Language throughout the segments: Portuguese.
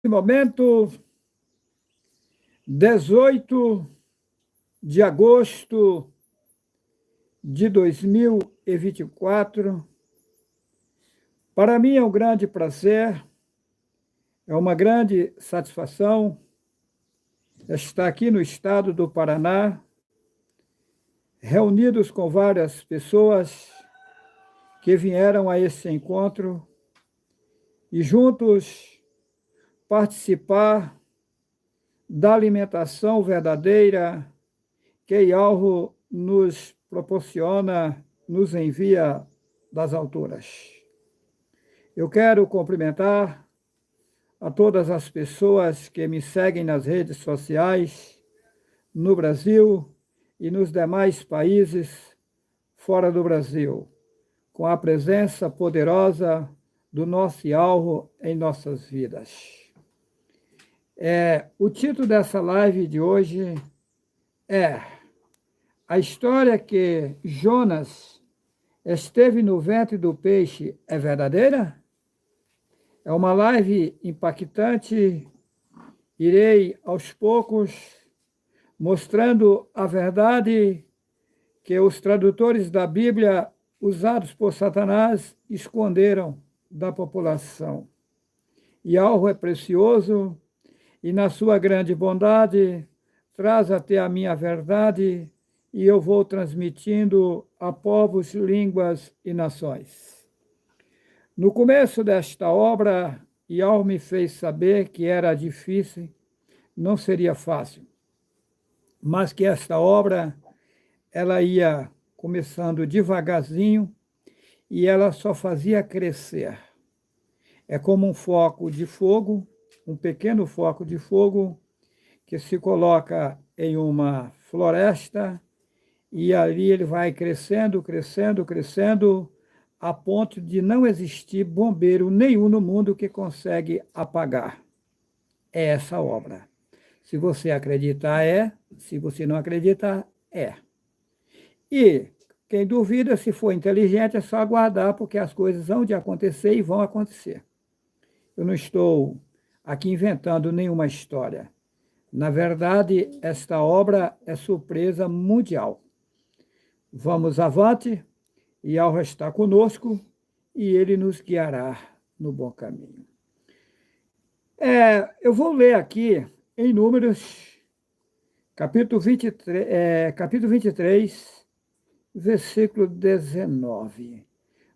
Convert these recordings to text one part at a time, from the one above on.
Momento, 18 de agosto de 2024. Para mim é um grande prazer, é uma grande satisfação estar aqui no estado do Paraná, reunidos com várias pessoas que vieram a esse encontro e juntos participar da alimentação verdadeira que Yahweh nos proporciona, nos envia das alturas. Eu quero cumprimentar a todas as pessoas que me seguem nas redes sociais, no Brasil e nos demais países fora do Brasil, com a presença poderosa do nosso Yahweh em nossas vidas. O título dessa live de hoje é A história que Jonas esteve no ventre do peixe é verdadeira? É uma live impactante. Irei, aos poucos, mostrando a verdade que os tradutores da Bíblia, usados por Satanás, esconderam da população. Yahweh é precioso e, na sua grande bondade, traz até a minha verdade e eu vou transmitindo a povos, línguas e nações. No começo desta obra, Yahweh me fez saber que era difícil, não seria fácil, mas que esta obra ela ia começando devagarzinho e ela só fazia crescer. É como um foco de fogo, um pequeno foco de fogo que se coloca em uma floresta e ali ele vai crescendo, crescendo, crescendo, a ponto de não existir bombeiro nenhum no mundo que consegue apagar. É essa obra. Se você acreditar, é. Se você não acreditar, é. E quem duvida, se for inteligente, é só aguardar, porque as coisas vão de acontecer e vão acontecer. Eu não estou aqui inventando nenhuma história. Na verdade, esta obra é surpresa mundial. Vamos avante, Yahweh está conosco e ele nos guiará no bom caminho. Eu vou ler aqui em Números, capítulo 23, versículo 19.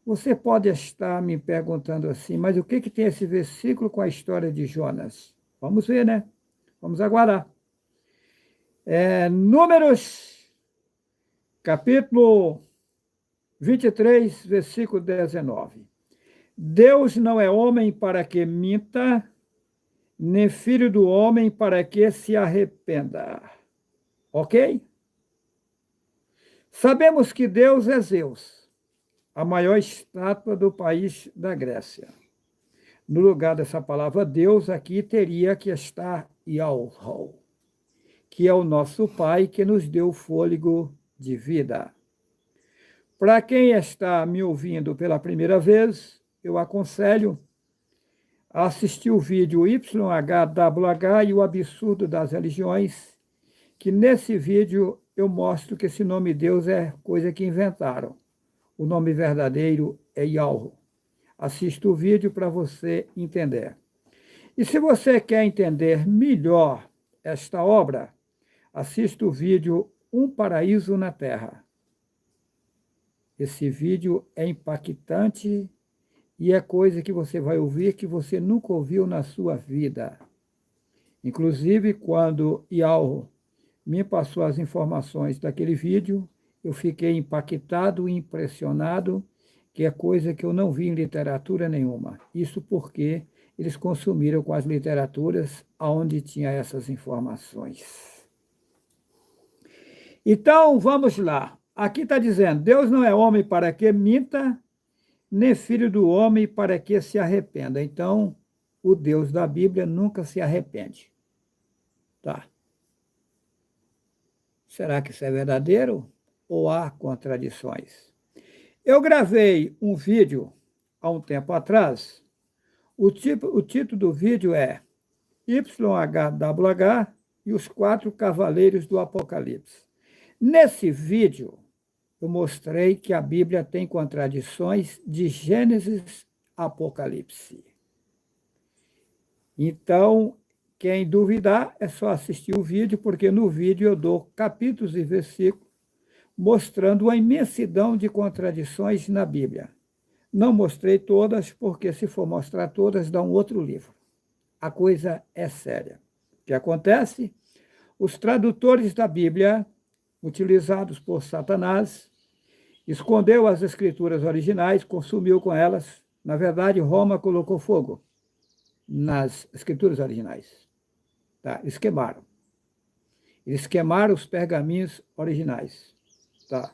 Você pode estar me perguntando assim, mas o que tem esse versículo com a história de Jonas? Vamos ver, né? Vamos aguardar. Números, capítulo 23, versículo 19. Deus não é homem para que minta, nem filho do homem para que se arrependa. Ok? Sabemos que Deus é Zeus, a maior estátua do país da Grécia. No lugar dessa palavra Deus, aqui teria que estar Yahweh, que é o nosso Pai que nos deu fôlego de vida. Para quem está me ouvindo pela primeira vez, eu aconselho a assistir o vídeo YHWH e o Absurdo das Religiões, que nesse vídeo eu mostro que esse nome Deus é coisa que inventaram. O nome verdadeiro é Yahweh. Assista o vídeo para você entender. E se você quer entender melhor esta obra, assista o vídeo Um Paraíso na Terra. Esse vídeo é impactante e é coisa que você vai ouvir que você nunca ouviu na sua vida. Inclusive, quando Yahweh me passou as informações daquele vídeo, eu fiquei impactado e impressionado, que é coisa que eu não vi em literatura nenhuma. Isso porque eles consumiram com as literaturas onde tinha essas informações. Então, vamos lá. Aqui está dizendo, Deus não é homem para que minta, nem filho do homem para que se arrependa. Então, o Deus da Bíblia nunca se arrepende. Tá. Será que isso é verdadeiro ou há contradições? Eu gravei um vídeo há um tempo atrás. O título do vídeo é YHWH e os 4 cavaleiros do Apocalipse. Nesse vídeo, eu mostrei que a Bíblia tem contradições de Gênesis a Apocalipse. Então, quem duvidar é só assistir o vídeo, porque no vídeo eu dou capítulos e versículos mostrando a imensidão de contradições na Bíblia. Não mostrei todas, porque se for mostrar todas, dá um outro livro. A coisa é séria. O que acontece? Os tradutores da Bíblia, utilizados por Satanás, escondeu as escrituras originais, consumiu com elas. Na verdade, Roma colocou fogo nas escrituras originais. Tá? Eles queimaram. Eles queimaram os pergaminhos originais. Tá?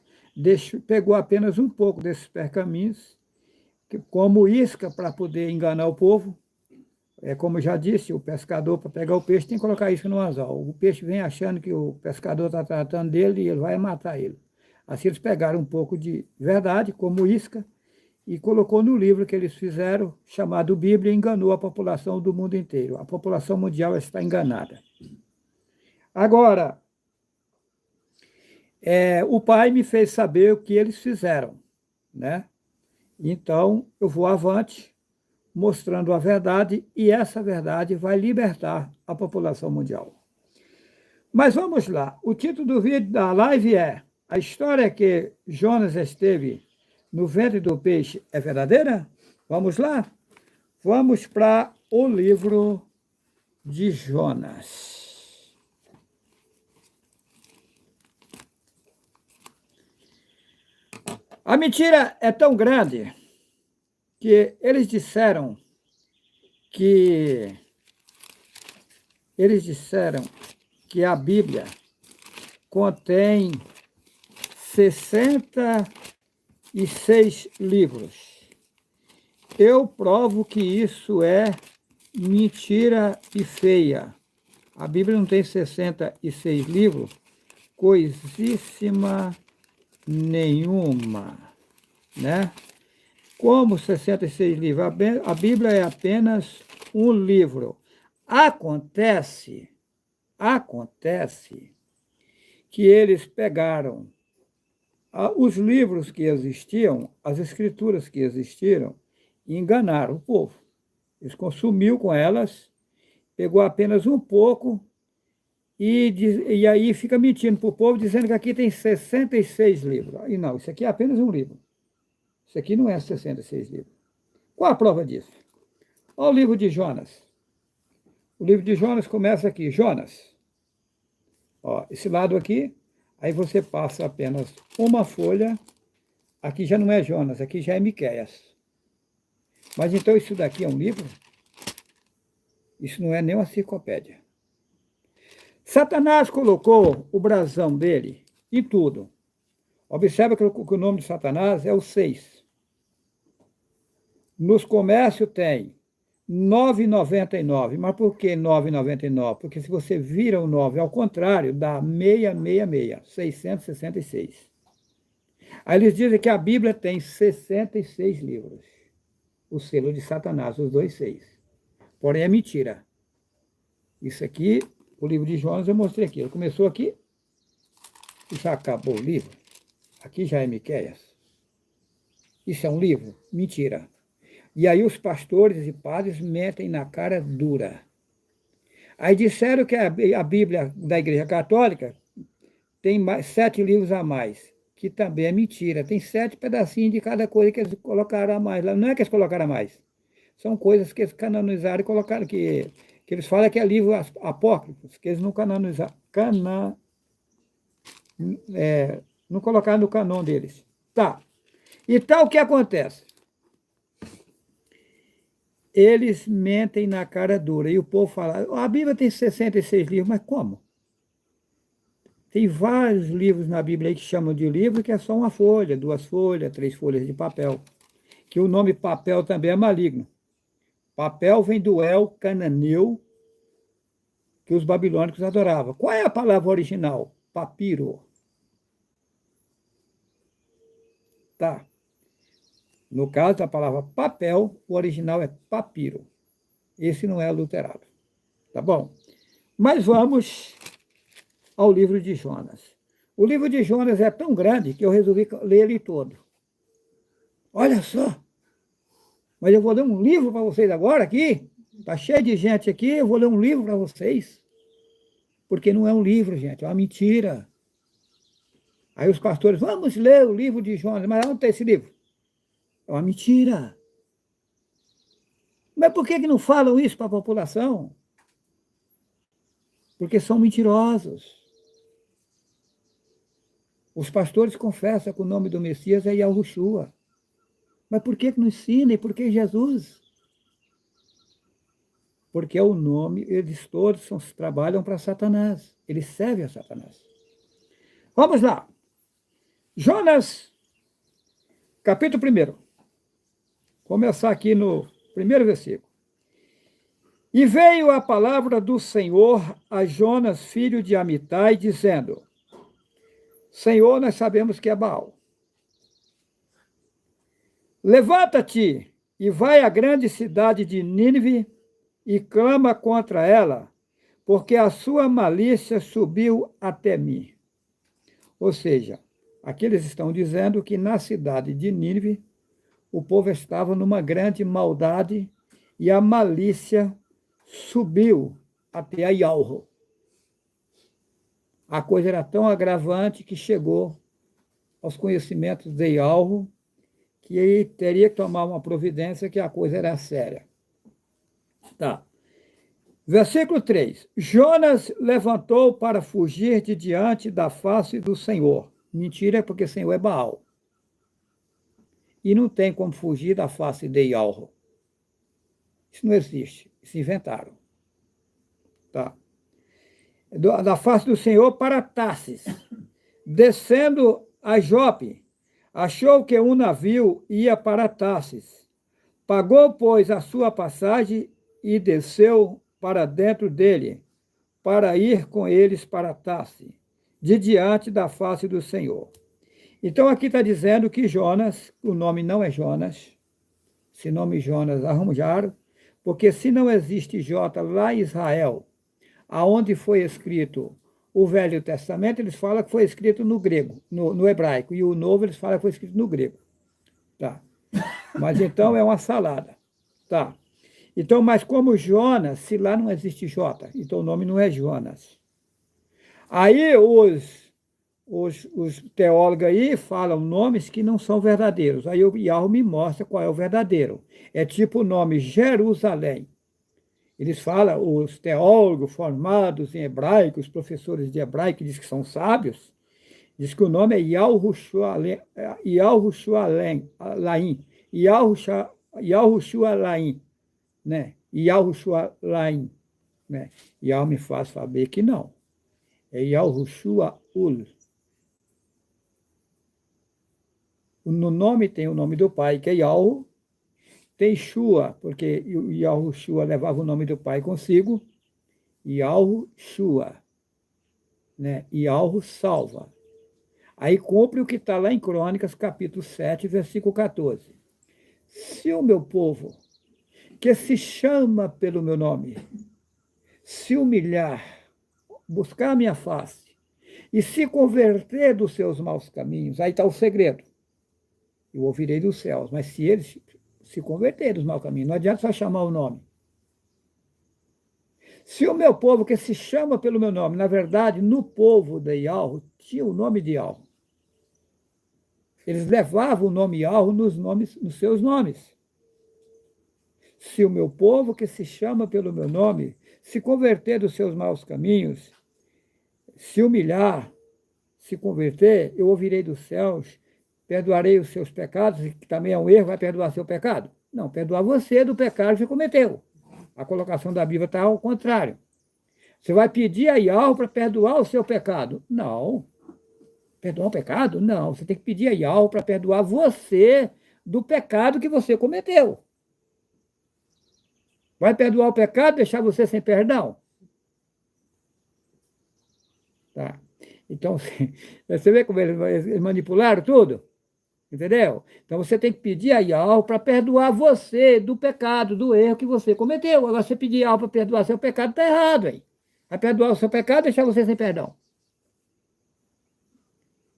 Pegou apenas um pouco desses pergaminhos, como isca para poder enganar o povo. Como eu já disse, o pescador, para pegar o peixe, tem que colocar isca no anzol. O peixe vem achando que o pescador está tratando dele e ele vai matar ele. Assim, eles pegaram um pouco de verdade, como isca, e colocou no livro que eles fizeram, chamado Bíblia, e enganou a população do mundo inteiro. A população mundial está enganada. Agora, o Pai me fez saber o que eles fizeram, né? Então, eu vou avante, mostrando a verdade, e essa verdade vai libertar a população mundial. Mas vamos lá. O título do vídeo da live é: a história que Jonas esteve no ventre do peixe é verdadeira? Vamos lá? Vamos para o livro de Jonas. A mentira é tão grande que eles disseram que a Bíblia contém 66 livros. Eu provo que isso é mentira e feia. A Bíblia não tem 66 livros, coisíssima nenhuma, né? Como 66 livros? A Bíblia é apenas um livro. Acontece que eles pegaram os livros que existiam, as escrituras que existiram, e enganaram o povo. Eles consumiu com elas, pegou apenas um pouco e aí fica mentindo para o povo, dizendo que aqui tem 66 livros. E não, isso aqui é apenas um livro. Isso aqui não é 66 livros. Qual a prova disso? Olha o livro de Jonas. O livro de Jonas começa aqui, Jonas. Ó, esse lado aqui, aí você passa apenas uma folha. Aqui já não é Jonas, aqui já é Miqueias. Mas então isso daqui é um livro? Isso não é nem uma enciclopédia. Satanás colocou o brasão dele em tudo. Observa que o nome de Satanás é o 6. Nos comércios tem 9,99. Mas por que 9,99? Porque se você vira o 9 ao contrário, dá 666, 666. Aí eles dizem que a Bíblia tem 66 livros. O selo de Satanás, os 2 6. Porém, é mentira. Isso aqui, o livro de Jonas, eu mostrei aqui. Ele começou aqui, já acabou o livro. Aqui já é Miqueias. Isso é um livro? Mentira. E aí os pastores e padres metem na cara dura. Aí disseram que a Bíblia da Igreja Católica tem 7 livros a mais, que também é mentira. Tem 7 pedacinhos de cada coisa que eles colocaram a mais. Não é que eles colocaram a mais. São coisas que eles canonizaram e colocaram, que eles falam que é livro apócrifos, que eles não canonizaram. Não colocaram no canon deles. Tá. Então, o que acontece? Eles mentem na cara dura. E o povo fala, a Bíblia tem 66 livros, mas como? Tem vários livros na Bíblia aí que chamam de livro, que é só uma folha, 2 folhas, 3 folhas de papel. Que o nome papel também é maligno. Papel vem do El cananeu, que os babilônicos adoravam. Qual é a palavra original? Papiro. Tá. No caso da palavra papel, o original é papiro. Esse não é adulterado. Tá bom? Mas vamos ao livro de Jonas. O livro de Jonas é tão grande que eu resolvi ler ele todo. Olha só! Mas eu vou ler um livro para vocês agora aqui. Está cheio de gente aqui, eu vou ler um livro para vocês. Porque não é um livro, gente, é uma mentira. Aí os pastores, vamos ler o livro de Jonas. Mas onde está esse livro? É uma mentira. Mas por que não falam isso para a população? Porque são mentirosos. Os pastores confessam que o nome do Messias é Yahushua. Mas por que não ensina? E por que Jesus? Porque é o nome, eles todos trabalham para Satanás. Eles servem a Satanás. Vamos lá. Jonas, capítulo 1. Começar aqui no primeiro versículo. E veio a palavra do Senhor a Jonas, filho de Amitai, dizendo: Senhor, nós sabemos que é Baal. Levanta-te e vai à grande cidade de Nínive e clama contra ela, porque a sua malícia subiu até mim. Ou seja, aqui eles estão dizendo que na cidade de Nínive o povo estava numa grande maldade e a malícia subiu até a Yalro. A coisa era tão agravante que chegou aos conhecimentos de Yalro, que ele teria que tomar uma providência, que a coisa era séria. Tá. Versículo 3. Jonas levantou para fugir de diante da face do Senhor. Mentira, porque o Senhor é Baal. E não tem como fugir da face de Yalro. Isso não existe. Isso inventaram. Tá. Da face do Senhor para Tarsis. Descendo a Jope, achou que um navio ia para Tarsis. Pagou, pois, a sua passagem e desceu para dentro dele, para ir com eles para Tarsis, de diante da face do Senhor. Então, aqui está dizendo que Jonas, o nome não é Jonas, esse nome Jonas arranjaram, porque se não existe J lá em Israel, aonde foi escrito o Velho Testamento, eles falam que foi escrito no grego, no hebraico, e o Novo eles falam que foi escrito no grego. Tá. Mas então é uma salada. Tá. Então, mas como Jonas, se lá não existe J, então o nome não é Jonas. Aí os teólogos aí falam nomes que não são verdadeiros. Aí o Yahweh me mostra qual é o verdadeiro. É tipo o nome Jerusalém. Eles falam, os teólogos formados em hebraico, os professores de hebraico, que dizem que são sábios, diz que o nome é Yahushua Laim, né? Yahushua Laim, né? Yahweh me faz saber que não. É Yahushua Ul. No nome tem o nome do pai, que é Yahu. Tem Shua, porque Yahushua levava o nome do pai consigo. Yahushua, né? Yahu salva. Aí cumpre o que está lá em Crônicas, capítulo 7, versículo 14. Se o meu povo, que se chama pelo meu nome, se humilhar, buscar a minha face, e se converter dos seus maus caminhos, aí está o segredo. Eu ouvirei dos céus, mas se eles se converterem dos maus caminhos, não adianta só chamar o nome. Se o meu povo, que se chama pelo meu nome, na verdade, no povo de Yahweh, tinha o nome de Yahweh. Eles levavam o nome Yahweh nos seus nomes. Se o meu povo, que se chama pelo meu nome, se converter dos seus maus caminhos, se humilhar, se converter, eu ouvirei dos céus, perdoarei os seus pecados, que também é um erro, vai perdoar seu pecado? Não, perdoar você do pecado que você cometeu. A colocação da Bíblia está ao contrário. Você vai pedir a Yahweh para perdoar o seu pecado? Não. Perdoar o pecado? Não. Você tem que pedir a Yahweh para perdoar você do pecado que você cometeu. Vai perdoar o pecado, deixar você sem perdão? Tá. Então, você vê como eles manipularam tudo? Entendeu? Então você tem que pedir a Yahweh para perdoar você do pecado, do erro que você cometeu. Agora, você pedir a Yahweh para perdoar seu pecado, está errado, hein? Vai perdoar o seu pecado e deixar você sem perdão.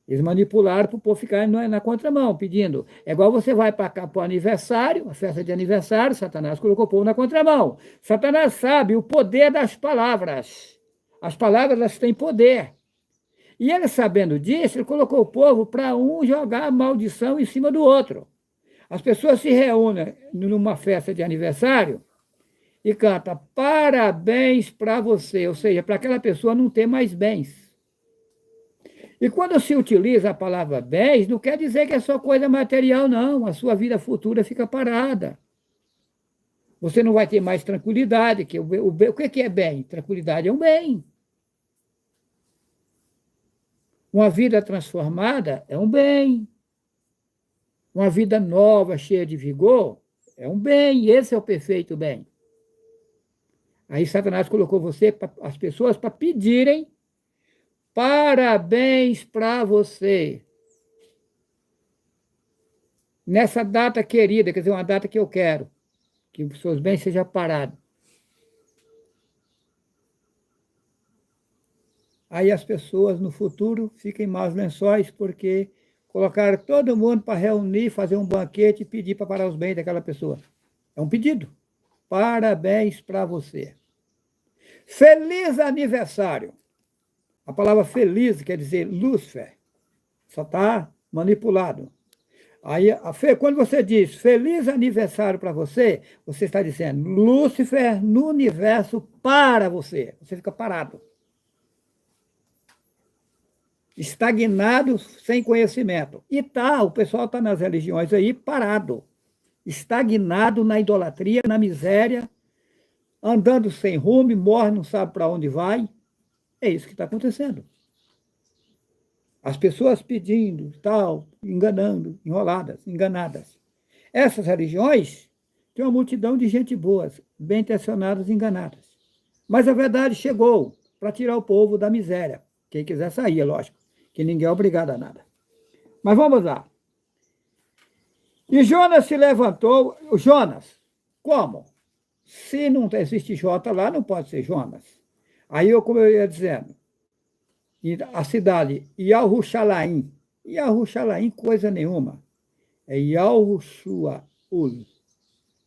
Eles manipularam para o povo ficar na contramão, pedindo. É igual você vai para o aniversário, a festa de aniversário, Satanás colocou o povo na contramão. Satanás sabe o poder das palavras. As palavras, elas têm poder. E ele, sabendo disso, ele colocou o povo para um jogar a maldição em cima do outro. As pessoas se reúnem numa festa de aniversário e cantam parabéns para você, ou seja, para aquela pessoa não ter mais bens. E quando se utiliza a palavra bens, não quer dizer que é só coisa material, não. A sua vida futura fica parada. Você não vai ter mais tranquilidade. O que é bem? Tranquilidade é um bem. Uma vida transformada é um bem. Uma vida nova, cheia de vigor, é um bem. Esse é o perfeito bem. Aí Satanás colocou as pessoas para pedirem parabéns para você. Nessa data querida, quer dizer, uma data que eu quero, que os seus bens sejam parados. Aí as pessoas no futuro ficam em maus lençóis, porque colocaram todo mundo para reunir, fazer um banquete e pedir para parar os bens daquela pessoa. É um pedido. Parabéns para você. Feliz aniversário. A palavra feliz quer dizer Lúcifer. Só está manipulado. Aí, quando você diz feliz aniversário para você, você está dizendo Lúcifer no universo para você. Você fica parado. Estagnado, sem conhecimento. E o pessoal está nas religiões aí parado. Estagnado na idolatria, na miséria, andando sem rumo, morre, não sabe para onde vai. É isso que está acontecendo. As pessoas pedindo, enganando, enroladas, enganadas. Essas religiões têm uma multidão de gente boa, bem intencionadas, enganadas. Mas a verdade chegou para tirar o povo da miséria. Quem quiser sair, é lógico, que ninguém é obrigado a nada. Mas vamos lá. E Jonas se levantou. Jonas, como? Se não existe J lá, não pode ser Jonas. Aí, como eu ia dizendo, a cidade Yahushalaim. Yahushalaim, coisa nenhuma. É Yahushua Ul.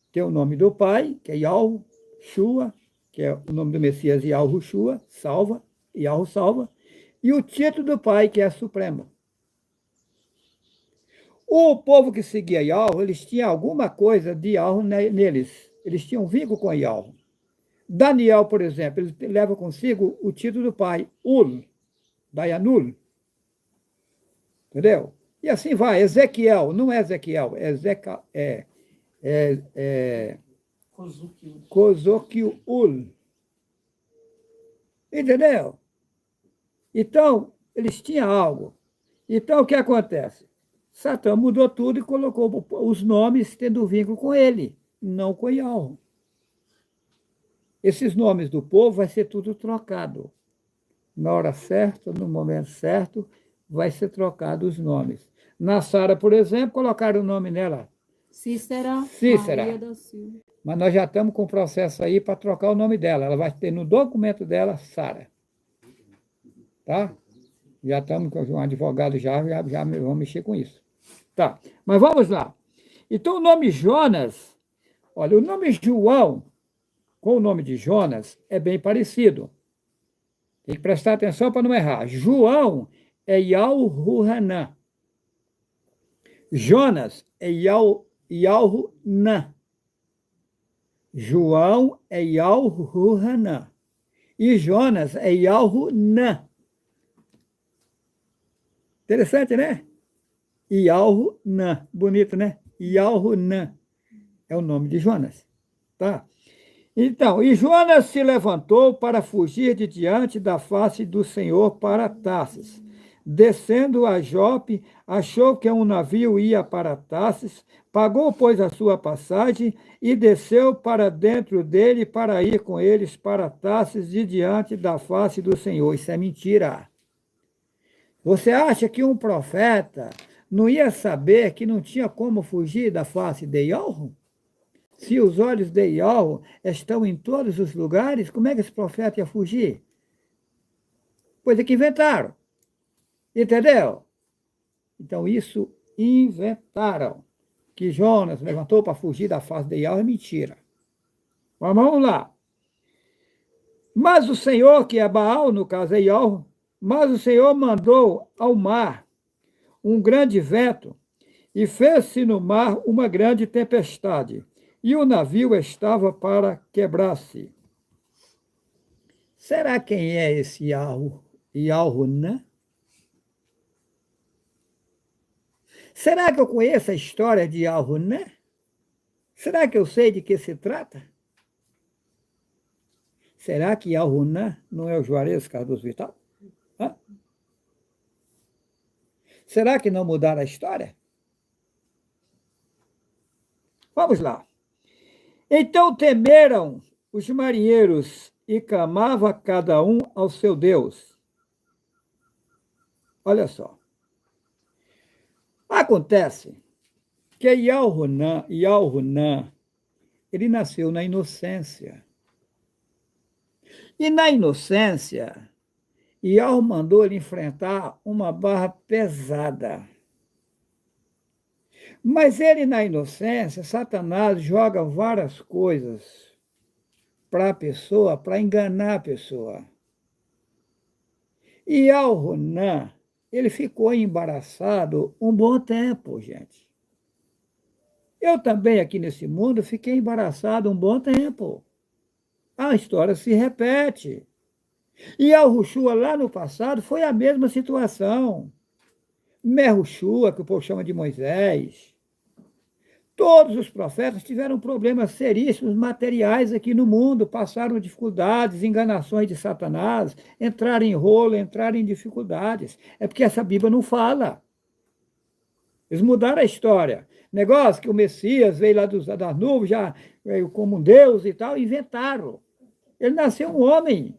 Tem o nome do pai, que é Yahushua, que é o nome do Messias, Yahushua, salva, Yahu salva. E o título do pai, que é Supremo. O povo que seguia Yahu, eles tinham alguma coisa de Yahu neles. Eles tinham vínculo com Yahu. Daniel, por exemplo, ele leva consigo o título do pai, Ul, Dayanul. Entendeu? E assim vai. Ezequiel, não é Ezequiel, é Kozokiul. Entendeu? Então, eles tinham algo. Então, o que acontece? Satã mudou tudo e colocou os nomes tendo vínculo com ele, não com Yahu. Esses nomes do povo vai ser tudo trocado. Na hora certa, no momento certo, vai ser trocado os nomes. Na Sara, por exemplo, colocaram o nome nela. Cícera. Maria da Silva. Mas nós já estamos com o processo aí para trocar o nome dela. Ela vai ter no documento dela, Sara. Tá? Já estamos com um advogado, já vamos mexer com isso. Tá, mas vamos lá. Então, o nome Jonas, olha, o nome João com o nome de Jonas é bem parecido. Tem que prestar atenção para não errar. João é Yahu-Hanã. Jonas é Yahu-Nã. João é Yahu-Hanã. E Jonas é Yahu-Nã. Interessante, né? Yahu-Nã. Bonito, né? Yahu-Nã. É o nome de Jonas. Tá? Então, e Jonas se levantou para fugir de diante da face do Senhor para Tarsis. Descendo a Jope, achou que um navio ia para Tarsis, pagou, pois, a sua passagem e desceu para dentro dele para ir com eles para Tarsis de diante da face do Senhor. Isso é mentira. Você acha que um profeta não ia saber que não tinha como fugir da face de Yahweh? Se os olhos de Yahweh estão em todos os lugares, como é que esse profeta ia fugir? Coisa que inventaram. Entendeu? Então, isso inventaram. Que Jonas levantou para fugir da face de Yahweh é mentira. Mas vamos lá. Mas o Senhor, que é Baal, no caso é Yahweh, mas o Senhor mandou ao mar um grande vento e fez-se no mar uma grande tempestade, e o navio estava para quebrar-se. Será quem é esse Yahweh? Será que eu conheço a história de Yahweh? Será que eu sei de que se trata? Será que Yahweh não é o Juarez Cardoso Vital? Hã? Será que não mudaram a história? Vamos lá. Então temeram os marinheiros e clamava cada um ao seu Deus. Olha só. Acontece que Yahweh, ele nasceu na inocência. E na inocência, Yahweh mandou ele enfrentar uma barra pesada. Mas ele, na inocência, Satanás joga várias coisas para a pessoa, para enganar a pessoa. E Yahweh, ele ficou embaraçado um bom tempo, gente. Eu também, aqui nesse mundo, fiquei embaraçado um bom tempo. A história se repete. E Yahushua, lá no passado, foi a mesma situação. Mehushua, que o povo chama de Moisés. Todos os profetas tiveram problemas seríssimos materiais aqui no mundo, passaram dificuldades, enganações de Satanás, entraram em rolo, entraram em dificuldades. É porque essa Bíblia não fala. Eles mudaram a história. Negócio que o Messias veio lá das nuvens, já veio como um Deus e tal, inventaram. Ele nasceu um homem.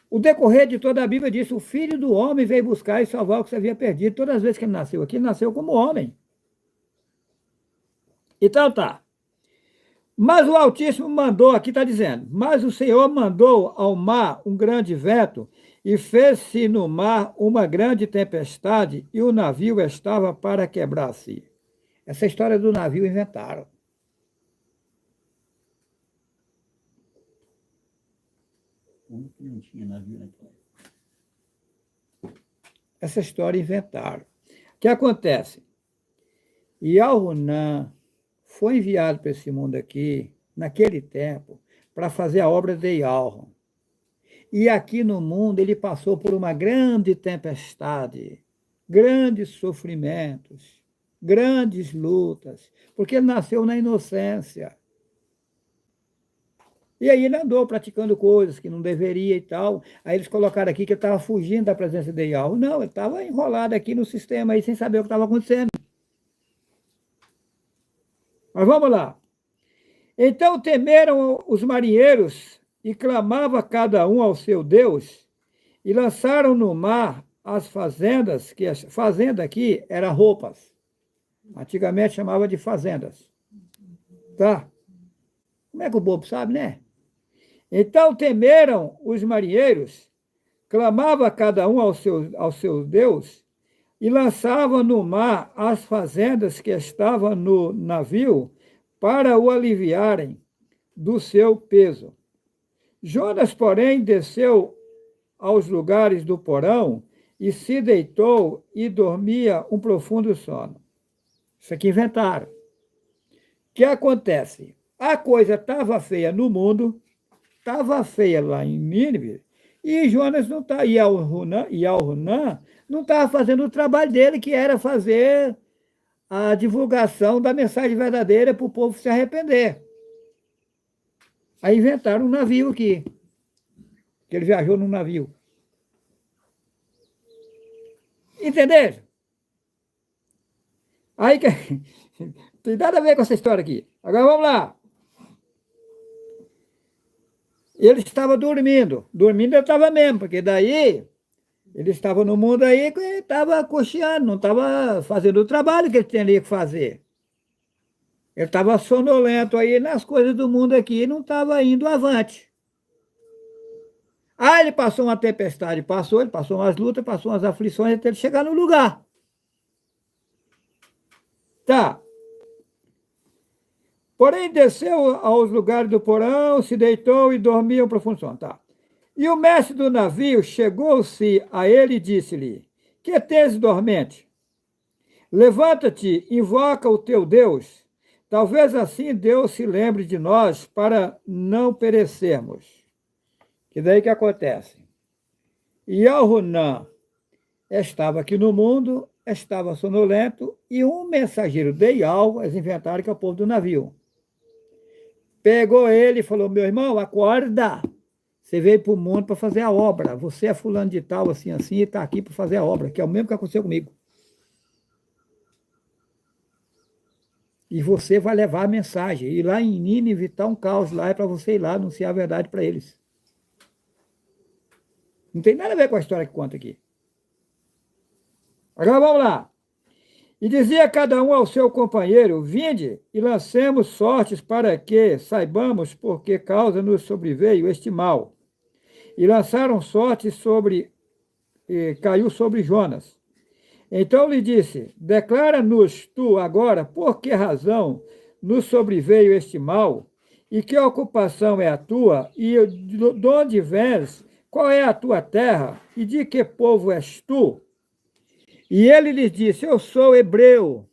O decorrer de toda a Bíblia diz: o Filho do Homem veio buscar e salvar o que se havia perdido. Todas as vezes que ele nasceu aqui, ele nasceu como homem. Então tá. Mas o Altíssimo mandou, aqui está dizendo, mas o Senhor mandou ao mar um grande vento e fez-se no mar uma grande tempestade e o navio estava para quebrar-se. Essa história do navio inventaram. Como que não tinha navio naquela época? Essa história inventaram. O que acontece? Yahweh foi enviado para esse mundo aqui, naquele tempo, para fazer a obra de Yahweh. E aqui no mundo ele passou por uma grande tempestade, grandes sofrimentos, grandes lutas, porque ele nasceu na inocência. E aí ele andou praticando coisas que não deveria e tal. Aí eles colocaram aqui que ele estava fugindo da presença de Yahweh. Não, ele estava enrolado aqui no sistema aí, sem saber o que estava acontecendo. Mas vamos lá. Então temeram os marinheiros e clamava cada um ao seu Deus e lançaram no mar as fazendas, que a fazenda aqui era roupas. Antigamente chamava de fazendas. Tá? Como é que o bobo sabe, né? Então temeram os marinheiros, clamava cada um ao seu Deus e lançava no mar as fazendas que estavam no navio para o aliviarem do seu peso. Jonas, porém, desceu aos lugares do porão e se deitou e dormia um profundo sono. Isso aqui inventaram. O que acontece? A coisa estava feia no mundo, estava feia lá em Nínive, e Jonas não está, Yahweh não estava fazendo o trabalho dele, que era fazer a divulgação da mensagem verdadeira para o povo se arrepender. Aí inventaram um navio aqui, que ele viajou num navio. Entenderam? Aí que tem nada a ver com essa história aqui. Agora vamos lá. Ele estava dormindo. Dormindo ele estava mesmo, porque daí Ele estava no mundo aí que ele estava cocheando, não estava fazendo o trabalho que ele tinha que fazer. Ele estava sonolento aí nas coisas do mundo aqui e não estava indo avante. Ah, ele passou uma tempestade, ele passou umas lutas, passou umas aflições até ele chegar no lugar. Tá. Porém, desceu aos lugares do porão, se deitou e dormiu em profundo sono. Tá. E o mestre do navio chegou-se a ele e disse-lhe: Que tens dormente? Levanta-te, invoca o teu Deus. Talvez assim Deus se lembre de nós para não perecermos. Que daí que acontece? Yahunan estava aqui no mundo, estava sonolento, e um mensageiro de Yahweh, eles inventaram que é o povo do navio. Pegou ele e falou: Meu irmão, acorda! Você veio para o mundo para fazer a obra. Você é fulano de tal, assim, assim, e está aqui para fazer a obra, que é o mesmo que aconteceu comigo. E você vai levar a mensagem. E lá em Nínive está um caos lá, é para você ir lá anunciar a verdade para eles. Não tem nada a ver com a história que conta aqui. Agora vamos lá. E dizia cada um ao seu companheiro: Vinde e lancemos sortes para que saibamos por que causa nos sobreveio este mal. E lançaram sorte caiu sobre Jonas. Então lhe disse: Declara-nos tu agora por que razão nos sobreveio este mal, e que ocupação é a tua, e de onde vens, qual é a tua terra, e de que povo és tu? E ele lhes disse: Eu sou hebreu,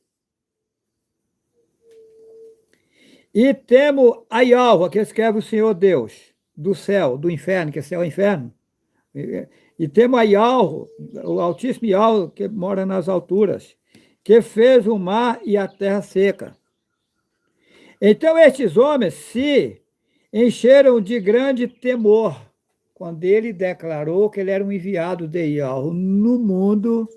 e temo a Yahweh, que escreve o Senhor Deus, do céu, do inferno, que é céu e inferno. E temo a Yahweh, o Altíssimo Yahweh, que mora nas alturas, que fez o mar e a terra seca. Então estes homens se encheram de grande temor, quando ele declarou que ele era um enviado de Yahweh no mundo,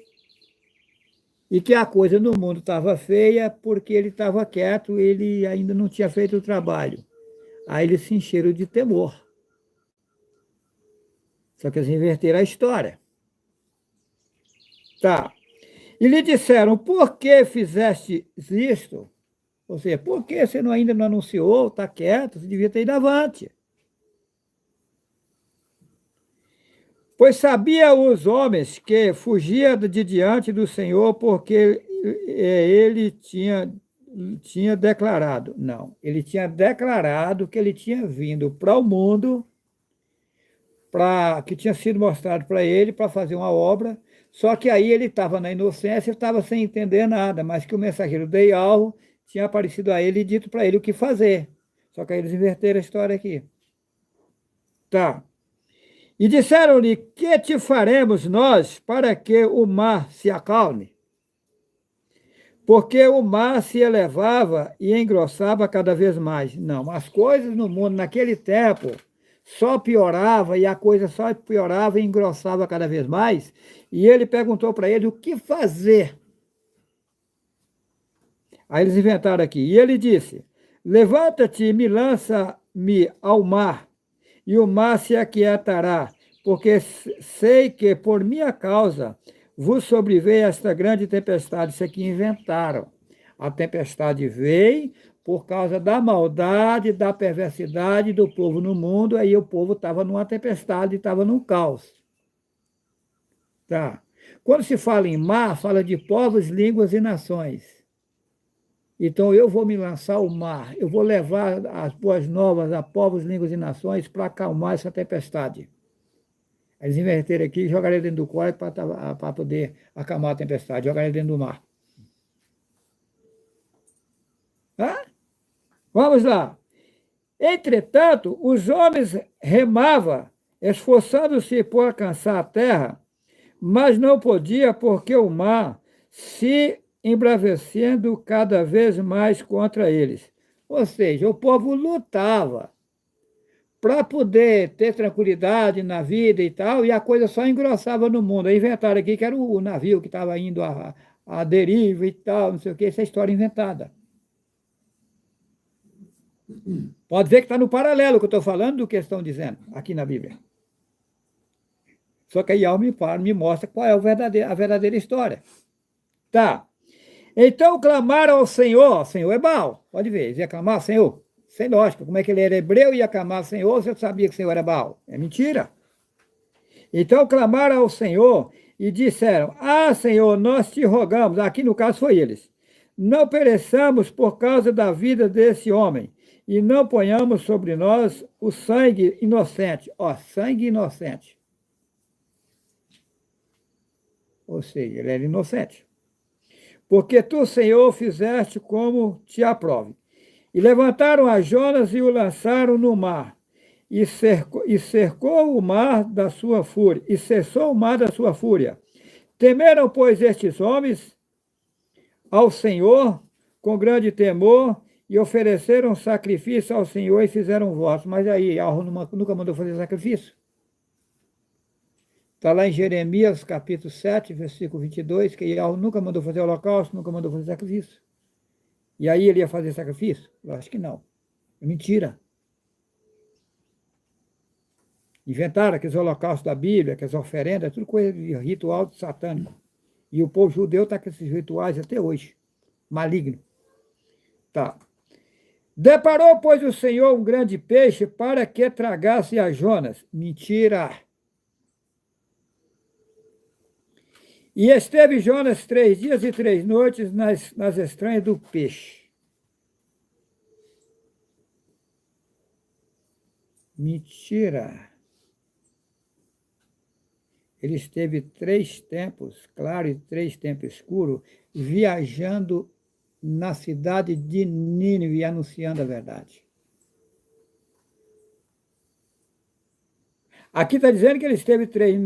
e que a coisa no mundo estava feia porque ele estava quieto, ele ainda não tinha feito o trabalho. Aí eles se encheram de temor. Só que eles inverteram a história. Tá. E lhe disseram: Por que fizeste isto? Ou seja, por que você ainda não anunciou, está quieto, você devia ter ido avante. Pois sabia os homens que fugia de diante do Senhor porque ele tinha declarado. Não, ele tinha declarado que ele tinha vindo para o mundo, que tinha sido mostrado para ele para fazer uma obra, só que aí ele estava na inocência, estava sem entender nada, mas que o mensageiro de Yahweh tinha aparecido a ele e dito para ele o que fazer. Só que aí eles inverteram a história aqui. Tá. E disseram-lhe: Que te faremos nós para que o mar se acalme? Porque o mar se elevava e engrossava cada vez mais. Não, as coisas no mundo naquele tempo só piorava, e a coisa só piorava e engrossava cada vez mais. E ele perguntou para ele o que fazer. Aí eles inventaram aqui. E ele disse: Levanta-te e me lança-me ao mar, e o mar se aquietará, porque sei que por minha causa vos sobreveio esta grande tempestade. Isso aqui inventaram. A tempestade veio por causa da maldade, da perversidade do povo no mundo, aí o povo estava numa tempestade, estava num caos. Tá. Quando se fala em mar, fala de povos, línguas e nações. Então eu vou me lançar ao mar, eu vou levar as boas novas a povos, línguas e nações para acalmar essa tempestade. Eles inverteram aqui e jogaram ele dentro do quarto para poder acalmar a tempestade, jogaram ele dentro do mar. Hã? Vamos lá. Entretanto, os homens remavam, esforçando-se por alcançar a terra, mas não podia porque o mar se embravecendo cada vez mais contra eles. Ou seja, o povo lutava para poder ter tranquilidade na vida e tal, e a coisa só engrossava no mundo. Aí inventaram aqui que era o navio que estava indo à deriva e tal, não sei o que, essa história inventada. Pode ver que está no paralelo que eu estou falando do que estão dizendo aqui na Bíblia. Só que aí Yahweh me mostra qual é a verdadeira história. Tá. Então clamaram ao Senhor. Senhor é Baal. Pode ver, eles iam clamar ao Senhor. Sem lógica. Como é que ele era hebreu e ia clamar ao Senhor se eu sabia que o Senhor era Baal? É mentira. Então clamaram ao Senhor e disseram: Ah, Senhor, nós te rogamos. Aqui no caso foi eles. Não pereçamos por causa da vida desse homem, e não ponhamos sobre nós o sangue inocente. Ó, sangue inocente. Ou seja, ele era inocente. Porque tu, Senhor, fizeste como te aprove. E levantaram a Jonas e o lançaram no mar. E cercou o mar da sua fúria. E cessou o mar da sua fúria. Temeram, pois, estes homens ao Senhor com grande temor e ofereceram sacrifício ao Senhor e fizeram voto. Mas aí, Yahweh nunca mandou fazer sacrifício. Está lá em Jeremias, capítulo 7, versículo 22, que Yahweh nunca mandou fazer holocausto, nunca mandou fazer sacrifício. E aí ele ia fazer sacrifício? Eu acho que não. É mentira. Inventaram aqueles holocaustos da Bíblia, aquelas oferendas, tudo coisa de ritual satânico. E o povo judeu está com esses rituais até hoje. Maligno. Tá. Deparou, pois, o Senhor um grande peixe para que tragasse a Jonas. Mentira. E esteve Jonas 3 dias e 3 noites nas entranhas do peixe. Mentira. Ele esteve 3 tempos, claro, e 3 tempos escuro, viajando na cidade de Nínive, anunciando a verdade. Aqui está dizendo que ele esteve 3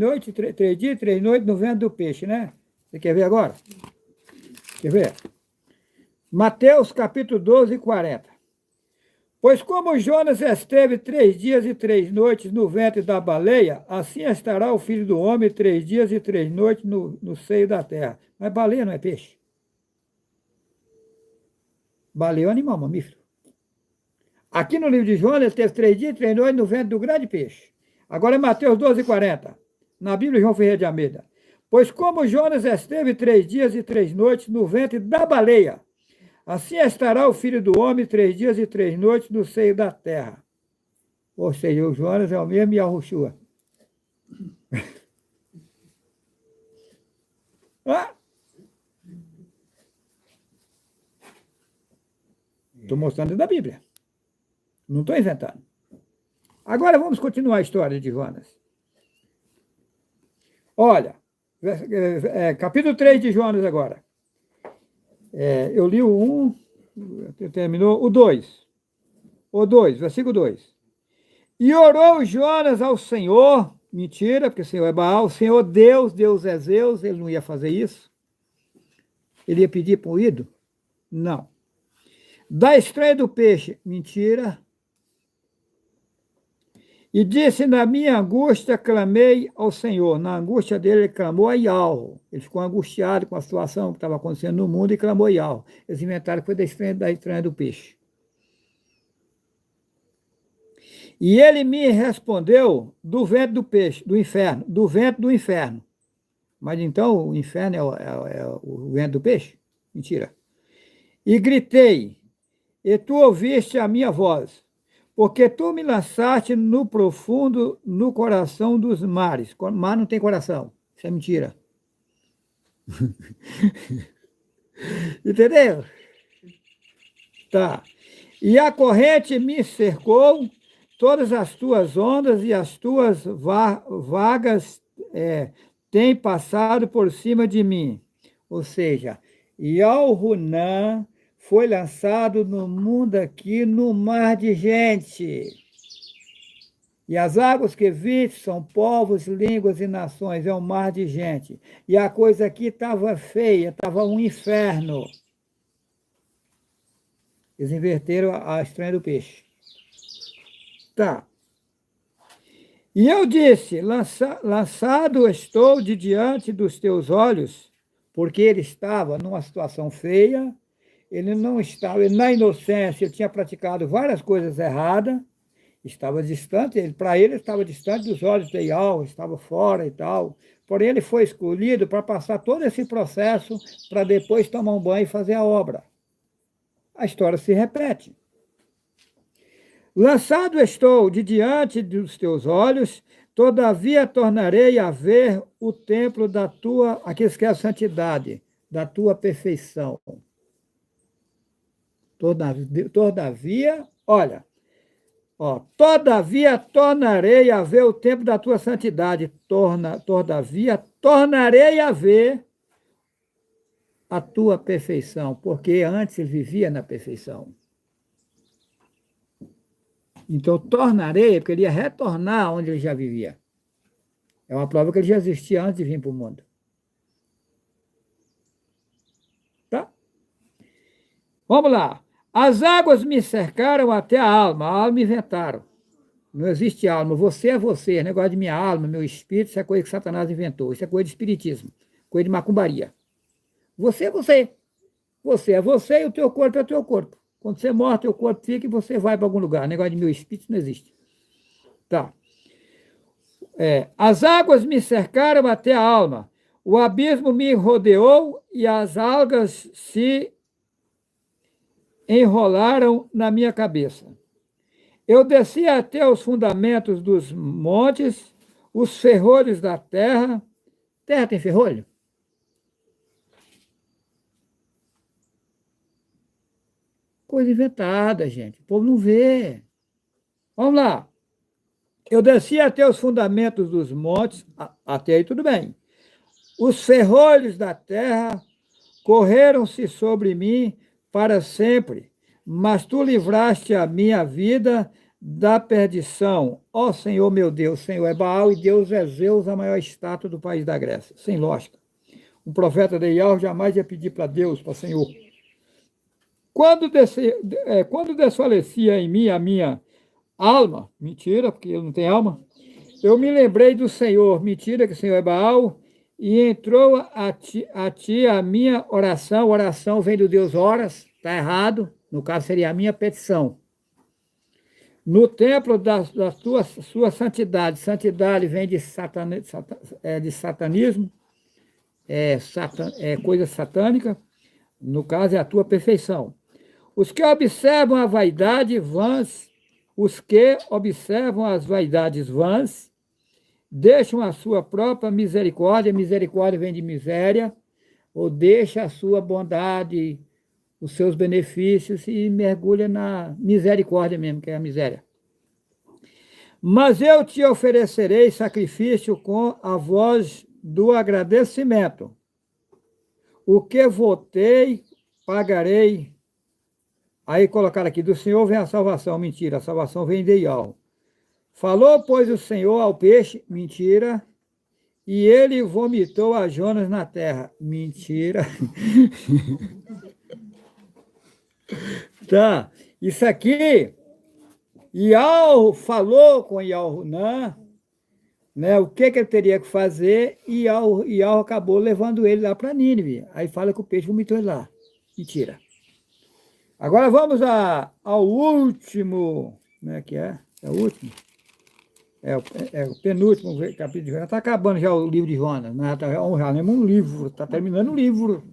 dias e 3 noites no vento do peixe, né? Você quer ver agora? Quer ver? Mateus capítulo 12, 40. Pois como Jonas esteve 3 dias e 3 noites no ventre da baleia, assim estará o Filho do Homem 3 dias e 3 noites no seio da terra. Mas baleia não é peixe. Baleia é um animal mamífero. Aqui no livro de Jonas, ele teve 3 dias e 3 noites no ventre do grande peixe. Agora é Mateus 12, 40. Na Bíblia, João Ferreira de Almeida. Pois como Jonas esteve 3 dias e 3 noites no ventre da baleia, assim estará o Filho do Homem 3 dias e 3 noites no seio da terra. Ou seja, o Jonas é o mesmo Yahushua. Estou mostrando da Bíblia. Não estou inventando. Agora vamos continuar a história de Jonas. Olha, capítulo 3 de Jonas agora. Eu li o 1, terminou o 2. O 2, versículo 2. E orou Jonas ao Senhor, mentira, porque o Senhor é Baal, o Senhor Deus é Zeus, ele não ia fazer isso. Ele ia pedir para um ídolo? Não. Da estreia do peixe, mentira. E disse, na minha angústia clamei ao Senhor. Na angústia dele, ele clamou a Yahweh. Ele ficou angustiado com a situação que estava acontecendo no mundo e clamou a Yahweh. Eles inventaram que foi da estreia do peixe. E ele me respondeu do vento do peixe, do inferno, do vento do inferno. Mas então o inferno é o vento do peixe? Mentira. E gritei, e tu ouviste a minha voz. Porque tu me lançaste no profundo, no coração dos mares. Mar não tem coração. Isso é mentira. Entendeu? Tá. E a corrente me cercou, todas as tuas ondas e as tuas vagas têm passado por cima de mim. Ou seja, Yahunan foi lançado no mundo aqui, no mar de gente. E as águas que viste são povos, línguas e nações, é um mar de gente. E a coisa aqui estava feia, estava um inferno. Eles inverteram a estranha do peixe. Tá. E eu disse, lançado estou de diante dos teus olhos, porque ele estava numa situação feia, ele não estava, ele, na inocência, ele tinha praticado várias coisas erradas, Estava distante, para ele estava distante dos olhos de Ial, estava fora e tal. Porém, ele foi escolhido para passar todo esse processo para depois tomar um banho e fazer a obra. A história se repete. Lançado estou de diante dos teus olhos, todavia tornarei a ver o templo da tua, aqui que é a santidade, da tua perfeição. Todavia, olha, todavia tornarei a ver o templo da tua santidade. Todavia tornarei a ver a tua perfeição, porque antes ele vivia na perfeição. Então, tornarei, porque ele ia retornar onde ele já vivia. É uma prova que ele já existia antes de vir para o mundo. Tá? Vamos lá. As águas me cercaram até a alma me inventaram. Não existe alma, você é você. O negócio de minha alma, meu espírito, isso é coisa que Satanás inventou. Isso é coisa de espiritismo, coisa de macumbaria. Você é você. Você é você e o teu corpo é o teu corpo. Quando você morre, teu corpo fica e você vai para algum lugar. O negócio de meu espírito não existe. Tá. As águas me cercaram até a alma. O abismo me rodeou e as algas se enrolaram na minha cabeça. Eu desci até os fundamentos dos montes, os ferrolhos da terra. Terra tem ferrolho? Coisa inventada, gente. O povo não vê. Vamos lá. Eu desci até os fundamentos dos montes, até aí tudo bem. Os ferrolhos da terra correram-se sobre mim para sempre, mas tu livraste a minha vida da perdição. Ó Senhor meu Deus, Senhor é Baal e Deus é Zeus, a maior estátua do país da Grécia. Sem lógica. Um profeta de Ial jamais ia pedir para Deus, para Senhor. Quando desfalecia em mim a minha alma, mentira, porque eu não tenho alma, eu me lembrei do Senhor, mentira, que o Senhor é Baal, e entrou a ti a minha oração vem do Deus horas, está errado, no caso seria a minha petição. No templo da sua santidade, santidade vem de satanismo, coisa satânica, no caso é a tua perfeição. Os que observam a vaidade vãs, deixam a sua própria misericórdia vem de miséria, ou deixa a sua bondade, os seus benefícios e mergulha na misericórdia mesmo, que é a miséria. Mas eu te oferecerei sacrifício com a voz do agradecimento. O que votei, pagarei. Aí colocaram aqui, do Senhor vem a salvação. Mentira, a salvação vem de Ial. Falou, pois, o Senhor ao peixe, mentira, e ele vomitou a Jonas na terra. Mentira. Tá, isso aqui, Ial falou com Ial-Runã, né, o que ele teria que fazer, e Ial acabou levando ele lá para Nínive. Aí fala que o peixe vomitou ele lá. Mentira. Agora vamos ao último, como é que é? É o último? É o penúltimo capítulo de Jonas. Está acabando já o livro de Jonas, né? Já lemos um livro, está terminando o livro.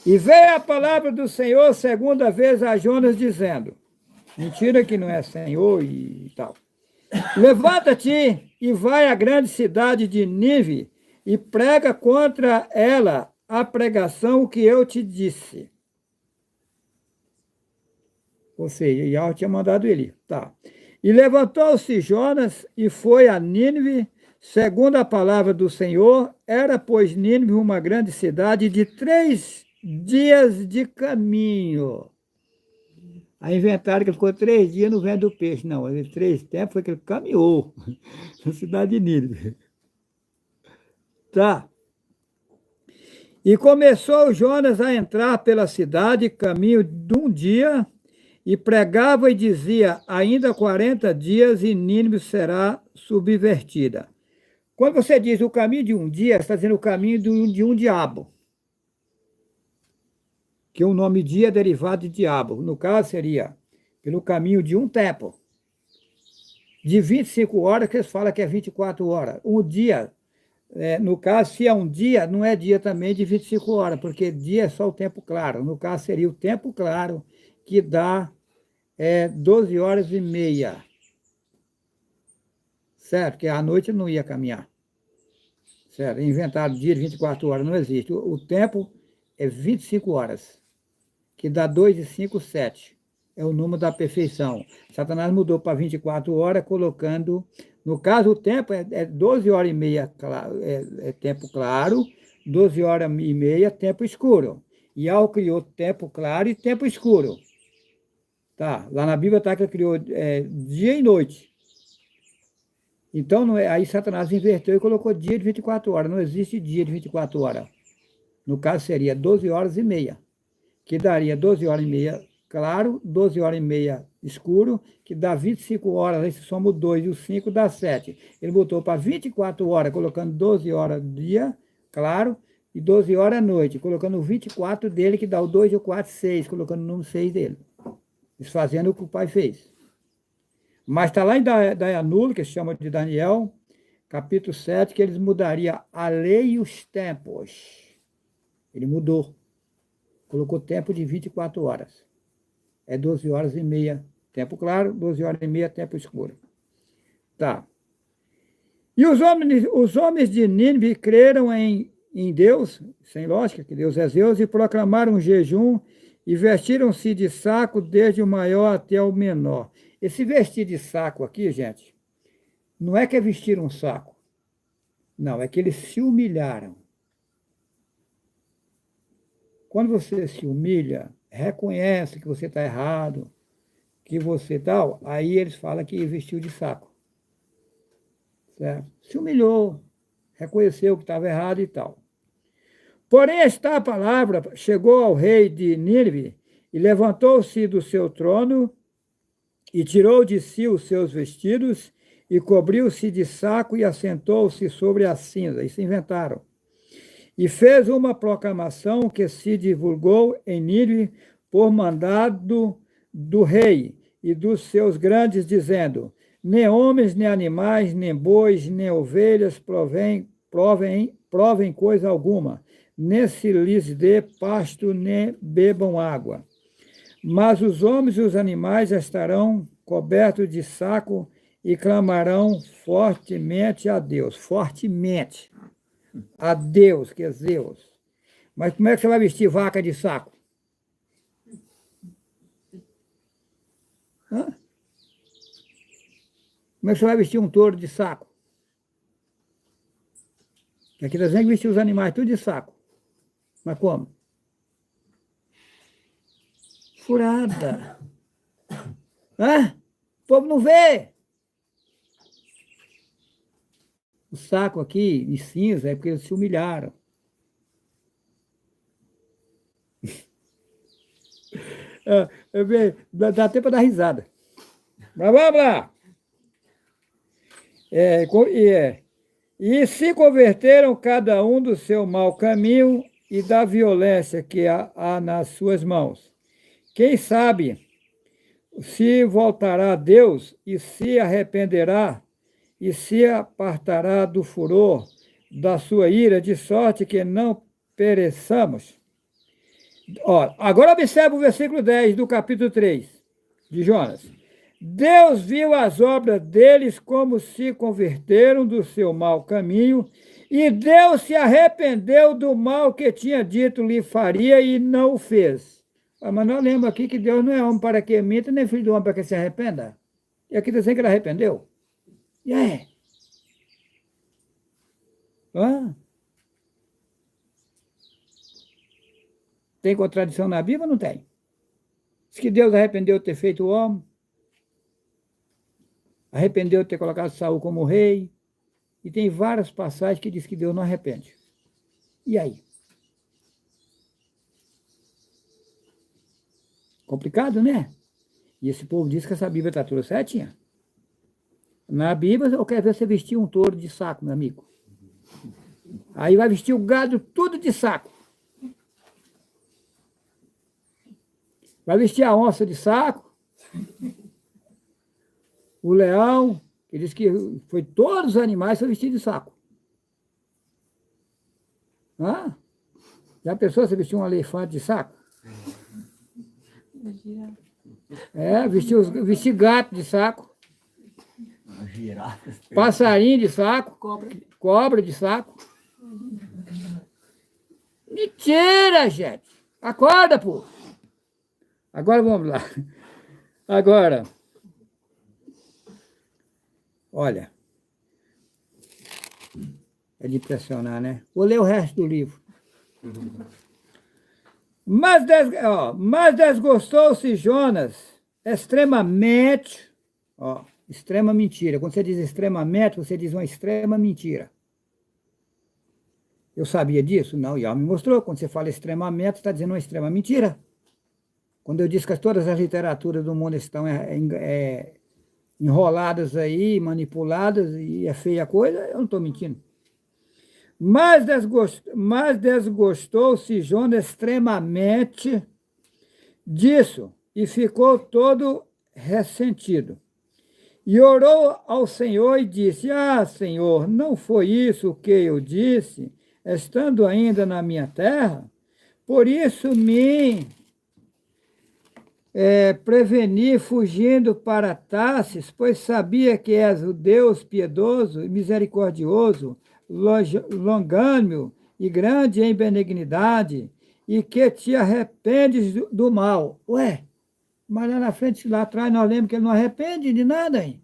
E veio a palavra do Senhor segunda vez a Jonas, dizendo, mentira que não é Senhor e tal. Levanta-te e vai à grande cidade de Nínive e prega contra ela a pregação que eu te disse. Ou seja, Ial tinha mandado ele. Tá. E levantou-se Jonas e foi a Nínive, segundo a palavra do Senhor. Era, pois, Nínive uma grande cidade de 3 dias de caminho. Aí inventaram que ele ficou 3 dias no vento do peixe. Não, 3 tempos foi que ele caminhou na cidade de Nínive. Tá. E começou Jonas a entrar pela cidade, caminho de um dia, e pregava e dizia, ainda 40 dias e Nínive será subvertida. Quando você diz o caminho de um dia, você está dizendo o caminho de um diabo. Que o nome dia é derivado de diabo. No caso, seria pelo caminho de um tempo. de 25 horas, que eles falam que é 24 horas. Um dia, no caso, se é um dia, não é dia também de 25 horas, porque dia é só o tempo claro. No caso, seria o tempo claro, que dá 12 horas e meia. Certo? Que à noite não ia caminhar. Certo? Inventaram dia de 24 horas, não existe. O tempo é 25 horas, que dá 2 e 5, 7. É o número da perfeição. Satanás mudou para 24 horas, colocando... No caso, o tempo é 12 horas e meia tempo claro, 12 horas e meia tempo escuro. E Yahweh criou tempo claro e tempo escuro. Tá? Lá na Bíblia está que ele criou dia e noite. Então, não é, aí Satanás inverteu e colocou dia de 24 horas. Não existe dia de 24 horas. No caso, seria 12 horas e meia, que daria 12 horas e meia claro, 12 horas e meia escuro, que dá 25 horas, aí se soma o 2 e o 5, dá 7. Ele botou para 24 horas, colocando 12 horas dia, claro, e 12 horas noite, colocando o 24 dele, que dá o 2 e o 4, 6, colocando o número 6 dele. Desfazendo o que o pai fez. Mas está lá em Dayanulo, que se chama de Daniel, capítulo 7, que eles mudariam a lei e os tempos. Ele mudou. Colocou tempo de 24 horas. É 12 horas e meia tempo claro, 12 horas e meia tempo escuro. Tá. E os homens de Nínive creram em Deus, sem lógica, que Deus é Deus, e proclamaram um jejum e vestiram-se de saco desde o maior até o menor. Esse vestir de saco aqui, gente, não é que é vestir um saco. Não, é que eles se humilharam. Quando você se humilha, reconhece que você está errado, que você tal, aí eles falam que vestiu de saco. Certo? Se humilhou, reconheceu que estava errado e tal. Porém, esta palavra chegou ao rei de Nínive e levantou-se do seu trono e tirou de si os seus vestidos e cobriu-se de saco e assentou-se sobre a cinza. Isso inventaram. E fez uma proclamação que se divulgou em Nínive por mandado do rei e dos seus grandes, dizendo: nem homens, nem animais, nem bois, nem ovelhas provem coisa alguma, nem se lhes dê pasto, nem bebam água. Mas os homens e os animais estarão cobertos de saco e clamarão fortemente a Deus. Fortemente a Deus, que é Deus. Mas como é que você vai vestir vaca de saco? Hã? Como é que você vai vestir um touro de saco? Aqui nós temos que vestir os animais tudo de saco. Mas como? Furada. Hã? O povo não vê. O saco aqui, de cinza, é porque eles se humilharam. Dá até para dar risada. Mas vamos lá. E se converteram cada um do seu mau caminho e da violência que há nas suas mãos. Quem sabe se voltará a Deus e se arrependerá e se apartará do furor da sua ira, de sorte que não pereçamos. Ó, agora observe o versículo 10 do capítulo 3 de Jonas. Deus viu as obras deles como se converteram do seu mau caminho, e Deus se arrependeu do mal que tinha dito lhe faria e não o fez. Mas nós lembramos aqui que Deus não é homem para que minta, nem filho do homem para que se arrependa. E aqui está dizendo que ele arrependeu. E aí? Tem contradição na Bíblia ou não tem? Diz que Deus arrependeu de ter feito o homem, arrependeu de ter colocado Saul como rei, e tem várias passagens que diz que Deus não arrepende. E aí? Complicado, né? E esse povo diz que essa Bíblia está toda certinha. Na Bíblia, eu quero ver você vestir um touro de saco, meu amigo. Aí vai vestir o gado tudo de saco. Vai vestir a onça de saco, o leão, Ele diz que foi todos os animais foram vestidos de saco. Hã? Já pensou se vestir um elefante de saco? Vestir gato de saco. Passarinho de saco. Cobra de saco. Mentira, gente! Acorda, pô! Agora vamos lá. Agora, olha, é de impressionar, né? Vou ler o resto do livro. Mas desgostou-se Jonas extremamente, extrema mentira. Quando você diz extremamente, você diz uma extrema mentira. Eu sabia disso? Não, Yao me mostrou. Quando você fala extremamente, você está dizendo uma extrema mentira. Quando eu disse que todas as literaturas do mundo estão enroladas aí, manipuladas, e é feia a coisa, eu não estou mentindo. Mas desgostou-se Jonas extremamente disso, e ficou todo ressentido. E orou ao Senhor e disse: Senhor, não foi isso o que eu disse, estando ainda na minha terra? Por isso me preveni fugindo para Tarsis, pois sabia que és o Deus piedoso e misericordioso, longânimo e grande em benignidade, e que te arrependes do mal. Ué, mas lá na frente, lá atrás, nós lemos que ele não arrepende de nada, hein?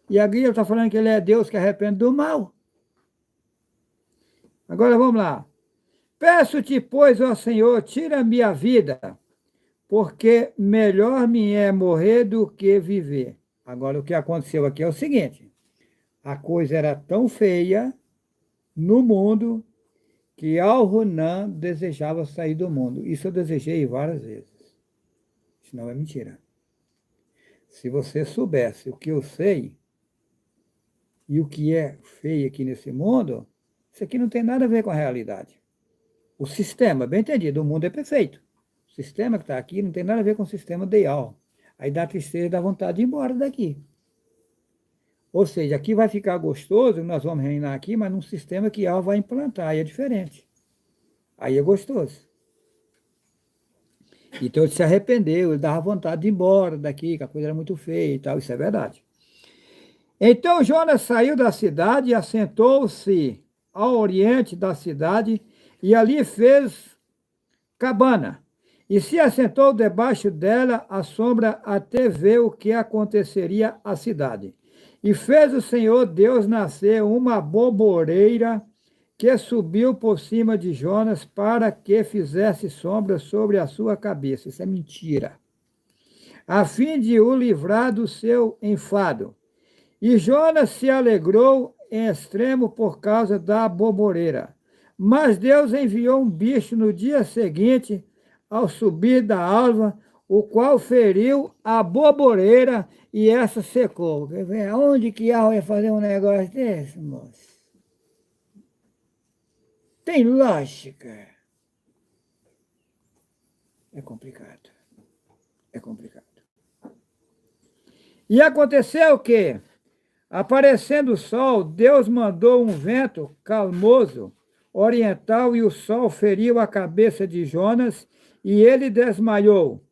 E aqui ele está falando que ele é Deus que arrepende do mal. Agora vamos lá. Peço-te, pois, ó Senhor, tira-me a vida, porque melhor me é morrer do que viver. Agora, o que aconteceu aqui é o seguinte: a coisa era tão feia no mundo que Al-Hunan desejava sair do mundo. Isso eu desejei várias vezes. Isso não é mentira. Se você soubesse o que eu sei e o que é feio aqui nesse mundo, isso aqui não tem nada a ver com a realidade. O sistema, bem entendido, o mundo é perfeito. O sistema que está aqui não tem nada a ver com o sistema ideal. Aí dá tristeza e dá vontade de ir embora daqui. Ou seja, aqui vai ficar gostoso, nós vamos reinar aqui, mas num sistema que Al vai implantar, aí é diferente. Aí é gostoso. Então ele se arrependeu, ele dava vontade de ir embora daqui, que a coisa era muito feia e tal, isso é verdade. Então Jonas saiu da cidade e assentou-se ao oriente da cidade, e ali fez cabana. E se assentou debaixo dela à sombra até ver o que aconteceria à cidade. E fez o Senhor Deus nascer uma boboreira que subiu por cima de Jonas para que fizesse sombra sobre a sua cabeça. Isso é mentira. A fim de o livrar do seu enfado. E Jonas se alegrou em extremo por causa da boboreira. Mas Deus enviou um bicho no dia seguinte, ao subir da alva, o qual feriu a boboreira e essa secou. Onde que Al ia fazer um negócio desse, moço? Tem lógica. É complicado. É complicado. E aconteceu que, aparecendo o sol, Deus mandou um vento calmoso oriental e o sol feriu a cabeça de Jonas e ele desmaiou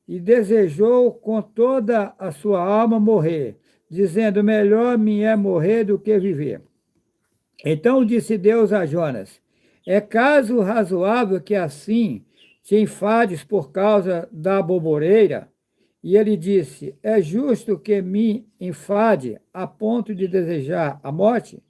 e desejou com toda a sua alma morrer, dizendo: melhor me é morrer do que viver. Então disse Deus a Jonas: é caso razoável que assim te enfades por causa da boboreira? E ele disse: é justo que me enfade a ponto de desejar a morte?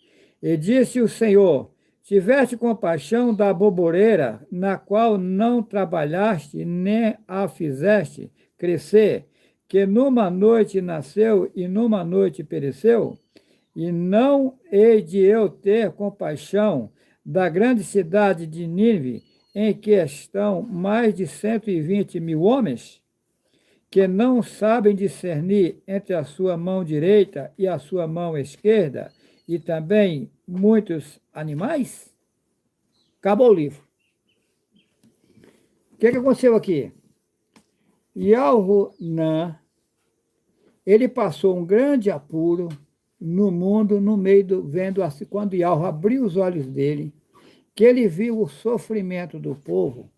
E disse o Senhor: tiveste compaixão da boboreira, na qual não trabalhaste, nem a fizeste crescer, que numa noite nasceu e numa noite pereceu? E não hei de eu ter compaixão da grande cidade de Nínive, em que estão mais de 120 mil homens, que não sabem discernir entre a sua mão direita e a sua mão esquerda, e também muitos animais? Acabou o livro. O que aconteceu aqui? Al-Hunan Ele passou um grande apuro no mundo, no meio vendo assim, quando Yahweh abriu os olhos dele, que ele viu o sofrimento do povo,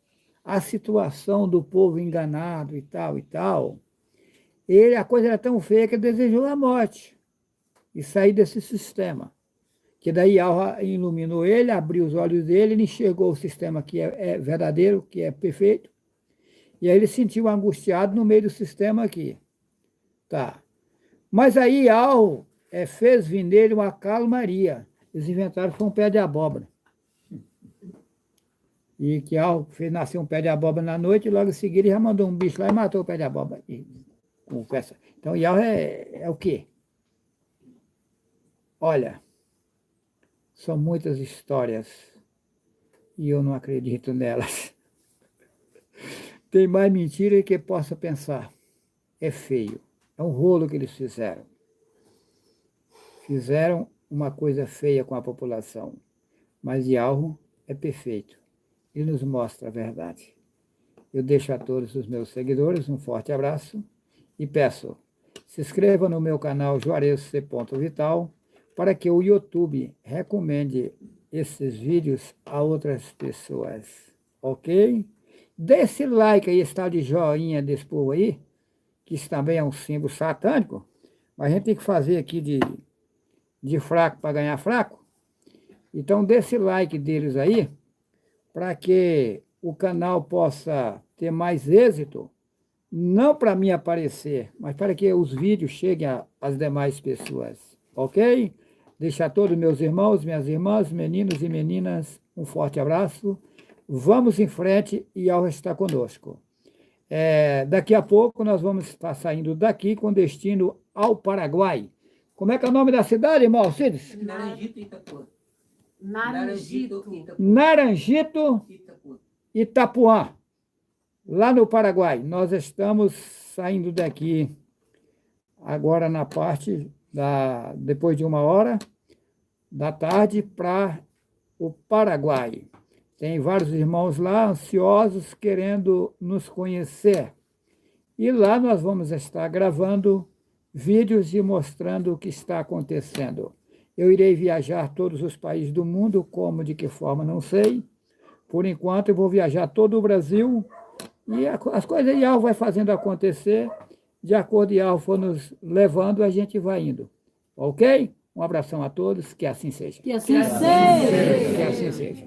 a situação do povo enganado e tal, a coisa era tão feia que ele desejou a morte e sair desse sistema. Que daí Yahweh iluminou ele, abriu os olhos dele, ele enxergou o sistema que é verdadeiro, que é perfeito, e aí ele se sentiu angustiado no meio do sistema aqui. Tá. Mas aí Yahweh fez vir nele uma calmaria. Eles inventaram foi um pé de abóbora. E que Yahweh fez nascer um pé de abóbora na noite, e logo em seguida ele já mandou um bicho lá e matou o pé de abóbora. Então Yahweh é o quê? Olha, são muitas histórias e eu não acredito nelas. Tem mais mentira que possa pensar. É feio. É um rolo que eles fizeram. Fizeram uma coisa feia com a população. Mas Yahweh é perfeito. Ele nos mostra a verdade. Eu deixo a todos os meus seguidores um forte abraço e peço, se inscreva no meu canal Juarez C. Vital para que o YouTube recomende esses vídeos a outras pessoas, ok? Dê esse like aí, esse tal de joinha desse povo aí, que isso também é um símbolo satânico, mas a gente tem que fazer aqui de fraco para ganhar fraco. Então dê esse like deles aí, para que o canal possa ter mais êxito, não para mim aparecer, mas para que os vídeos cheguem às demais pessoas, ok? Deixo a todos meus irmãos, minhas irmãs, meninos e meninas, um forte abraço. Vamos em frente e Yahweh está conosco. Daqui a pouco nós vamos estar saindo daqui com destino ao Paraguai. Como é que é o nome da cidade, irmão Alcides? Naranjito, Itapuã. Naranjito, Itapuã, lá no Paraguai. Nós estamos saindo daqui agora na parte depois de 1h da tarde para o Paraguai. Tem vários irmãos lá ansiosos querendo nos conhecer. E lá nós vamos estar gravando vídeos e mostrando o que está acontecendo. Eu irei viajar todos os países do mundo, como, de que forma, não sei. Por enquanto, eu vou viajar todo o Brasil e as coisas Yahweh vai fazendo acontecer. De acordo com Yahweh for nos levando, a gente vai indo. Ok? Um abração a todos, que assim seja. Que assim seja. Que assim seja.